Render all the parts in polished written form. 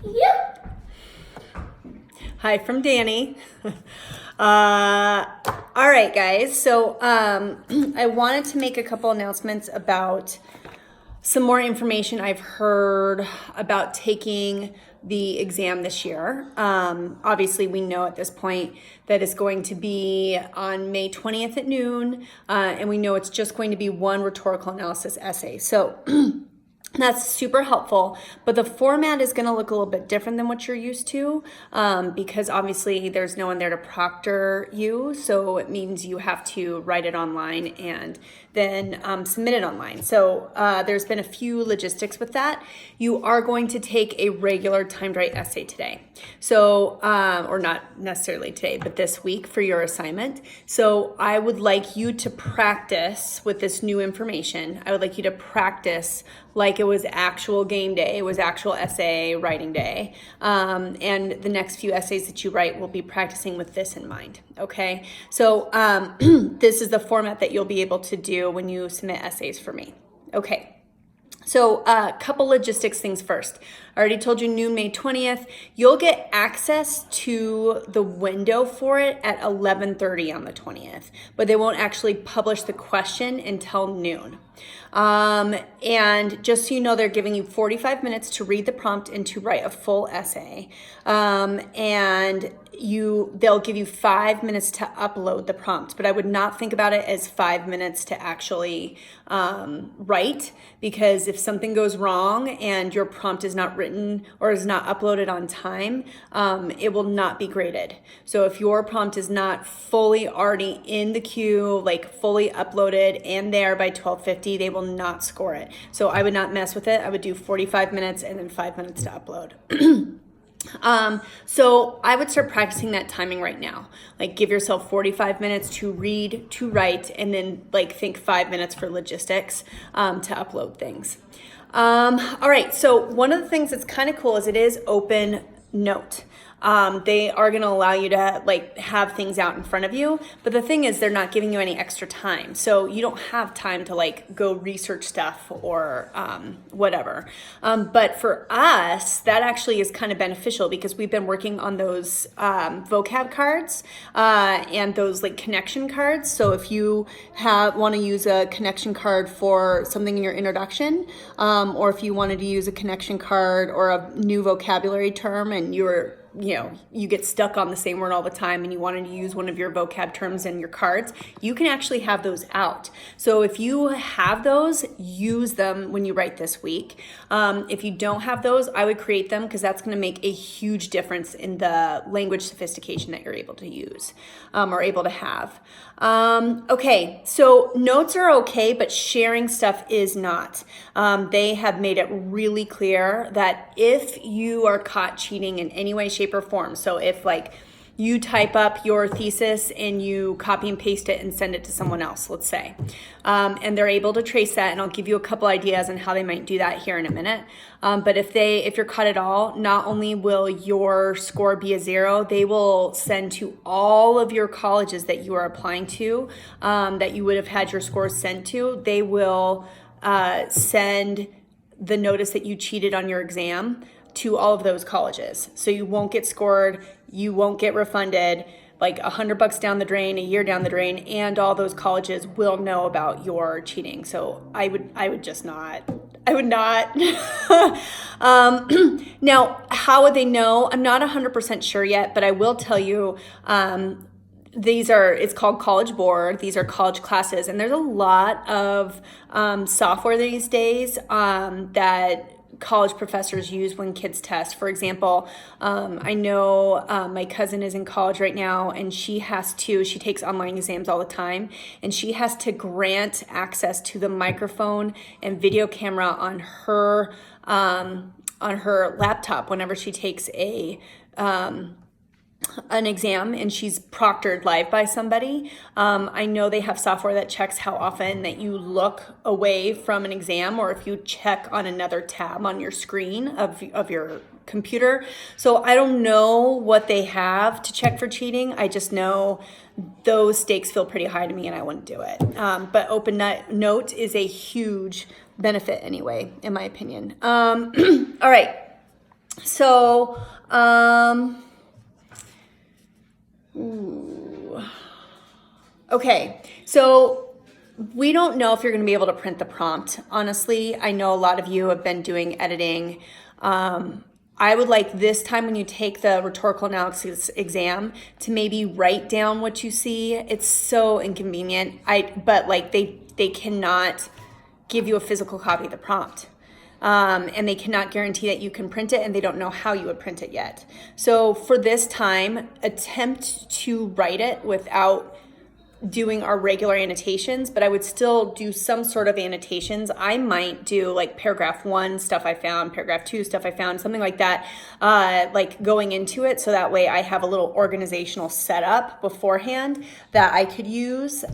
Yep. Hi from Danny. All right, guys. So I wanted to make a couple announcements about some more information I've heard about taking the exam this year. Obviously, we know at this point that it's going to be on May 20th at noon, and we know it's just going to be one rhetorical analysis essay. So that's super helpful, but the format is going to look a little bit different than what you're used to, because obviously there's no one there to proctor you, so it means you have to write it online and then submit it online. So there's been a few logistics with that. You are going to take a regular timed write essay today, so or not necessarily today, but this week for your assignment. So I would like you to practice with this new information. I would like you to practice like it was actual game day, it was actual essay writing day. And the next few essays that you write will be practicing with this in mind, okay? So this is the format that you'll be able to do when you submit essays for me, okay? So a couple logistics things first. I already told you noon, May 20th. You'll get access to the window for it at 11:30 on the 20th, but they won't actually publish the question until noon. And just so you know, they're giving you 45 minutes to read the prompt and to write a full essay. And they'll give you 5 minutes to upload the prompt, but I would not think about it as 5 minutes to actually write, because if something goes wrong and your prompt is not written or is not uploaded on time, it will not be graded. So if your prompt is not fully already in the queue, like fully uploaded and there by 12:50, they will not score it. So I would not mess with it. I would do 45 minutes and then 5 minutes to upload. So I would start practicing that timing right now. Like give yourself 45 minutes to read, to write, and then like think 5 minutes for logistics to upload things. All right, so one of the things that's kind of cool is it is open note. They are going to allow you to like have things out in front of you, but the thing is they're not giving you any extra time, so you don't have time to like go research stuff or whatever. But for us, that actually is kind of beneficial because we've been working on those vocab cards and those like connection cards. So if you want to use a connection card for something in your introduction, or if you wanted to use a connection card or a new vocabulary term and you get stuck on the same word all the time and you wanted to use one of your vocab terms in your cards, you can actually have those out. So if you have those, use them when you write this week. If you don't have those, I would create them because that's going to make a huge difference in the language sophistication that you're able to use or able to have. Okay, so notes are okay, but sharing stuff is not. They have made it really clear that if you are caught cheating in any way, shape, or form, so if like you type up your thesis and you copy and paste it and send it to someone else, let's say, and they're able to trace that, and I'll give you a couple ideas on how they might do that here in a minute. But if you're caught at all, not only will your score be a 0, they will send to all of your colleges that you are applying to, that you would have had your scores sent to. They will send the notice that you cheated on your exam to all of those colleges. So you won't get scored, you won't get refunded, like $100 down the drain, a year down the drain, and all those colleges will know about your cheating. So I would just not. I would not. Now, how would they know? I'm not 100% sure yet, but I will tell you, it's called College Board. These are college classes, and there's a lot of software these days that college professors use when kids test. For example, I know my cousin is in college right now, and she takes online exams all the time, and she has to grant access to the microphone and video camera on her laptop whenever she takes an exam and she's proctored live by somebody. I know they have software that checks how often that you look away from an exam, or if you check on another tab on your screen of your computer. So I don't know what they have to check for cheating. I just know those stakes feel pretty high to me and I wouldn't do it. But open note is a huge benefit anyway, in my opinion. All right. So So, okay, so we don't know if you're going to be able to print the prompt. Honestly, I know a lot of you have been doing editing. I would like this time when you take the rhetorical analysis exam to maybe write down what you see. It's so inconvenient. But like they cannot give you a physical copy of the prompt. And they cannot guarantee that you can print it, and they don't know how you would print it yet. So for this time, attempt to write it without doing our regular annotations, but I would still do some sort of annotations. I might do like paragraph 1 stuff I found, paragraph 2 stuff I found, something like that, like going into it, so that way I have a little organizational setup beforehand that I could use.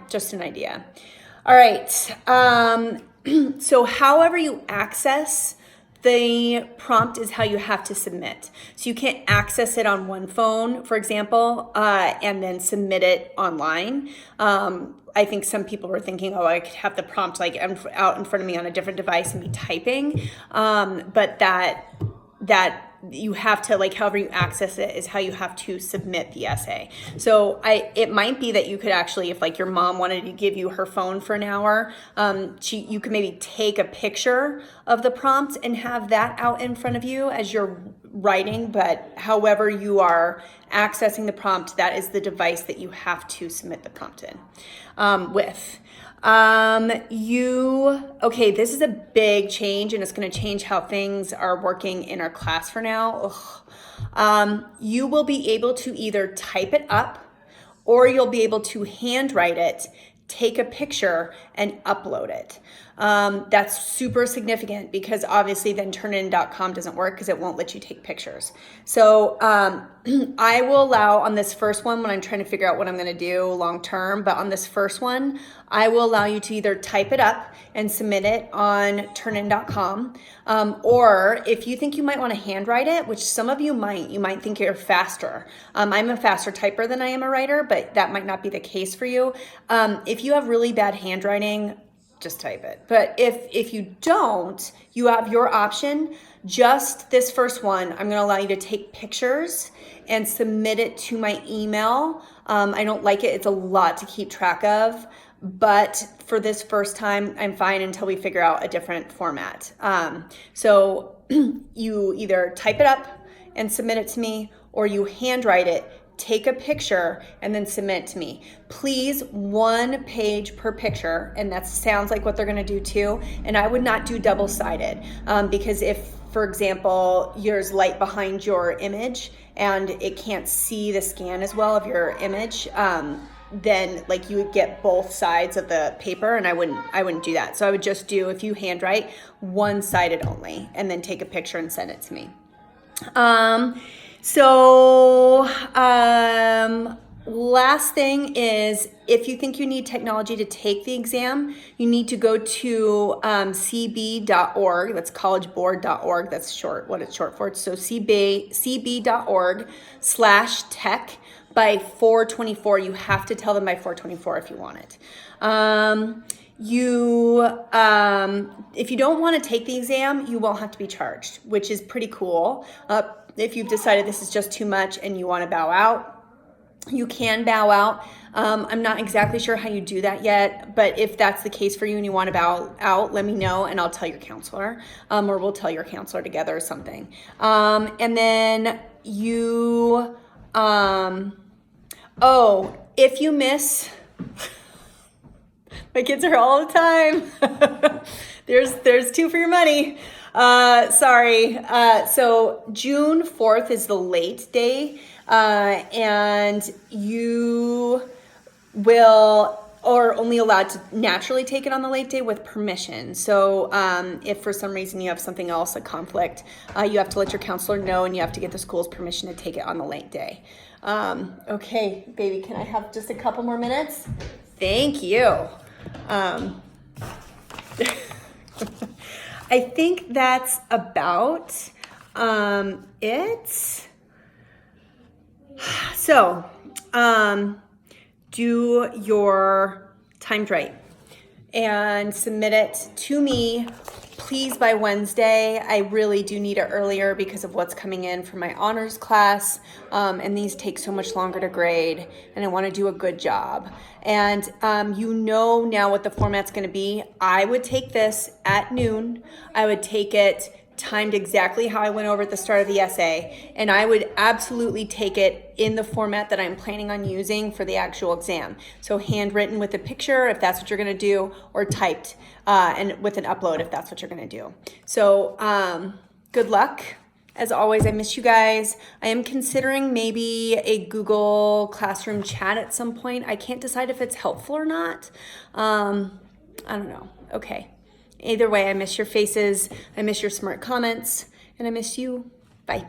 Just an idea. All right. So however you access the prompt is how you have to submit. So you can't access it on one phone, for example, and then submit it online. I think some people were thinking, oh, I could have the prompt like out in front of me on a different device and be typing. But that you have to, like, however you access it is how you have to submit the essay. So it might be that you could actually, if like your mom wanted to give you her phone for an hour, you could maybe take a picture of the prompt and have that out in front of you as you're writing. But however you are accessing the prompt, that is the device that you have to submit the prompt in with. Okay, this is a big change, and it's going to change how things are working in our class for now. You will be able to either type it up, or you'll be able to handwrite it, take a picture, and upload it. That's super significant because obviously then turnitin.com doesn't work because it won't let you take pictures. So I will allow on this first one when I'm trying to figure out what I'm going to do long term, but on this first one, I will allow you to either type it up and submit it on turnitin.com, or if you think you might want to handwrite it, which some of you might think you're faster. I'm a faster typer than I am a writer, but that might not be the case for you. If you have really bad handwriting, just type it. But if you don't, you have your option. Just this first one, I'm going to allow you to take pictures and submit it to my email. I don't like it. It's a lot to keep track of. But for this first time, I'm fine until we figure out a different format. So you either type it up and submit it to me, or you handwrite it, take a picture, and then submit it to me. Please, 1 page per picture, and that sounds like what they're gonna do too. And I would not do double-sided because if, for example, there's light behind your image and it can't see the scan as well of your image, then like you would get both sides of the paper, and I wouldn't do that. So I would just do, if you handwrite, 1-sided only, and then take a picture and send it to me. Last thing is, if you think you need technology to take the exam, you need to go to cb.org. That's collegeboard.org. That's what it's short for. So cb.org/tech by 4/24. You have to tell them by 4/24 if you want it. If you don't want to take the exam, you won't have to be charged, which is pretty cool. If you've decided this is just too much and you want to bow out, you can bow out. I'm not exactly sure how you do that yet, but if that's the case for you and you want to bow out, let me know and I'll tell your counselor, or we'll tell your counselor together or something. And then if you miss, my kids are all the time. There's 2 for your money. Sorry. So June 4th is the late day, and you will are only allowed to naturally take it on the late day with permission. So if for some reason you have something else, a conflict, you have to let your counselor know, and you have to get the school's permission to take it on the late day. Okay, baby, can I have just a couple more minutes? Thank you. I think that's about it. So, do your timed write and submit it to me please by Wednesday. I really do need it earlier because of what's coming in for my honors class. And these take so much longer to grade, and I want to do a good job. And you know now what the format's going to be. I would take this at noon. I would take it timed exactly how I went over at the start of the essay, and I would absolutely take it in the format that I'm planning on using for the actual exam. So handwritten with a picture, if that's what you're gonna do, or typed and with an upload, if that's what you're gonna do. So good luck. As always, I miss you guys. I am considering maybe a Google Classroom chat at some point. I can't decide if it's helpful or not. I don't know. Okay. Either way, I miss your faces, I miss your smart comments, and I miss you. Bye.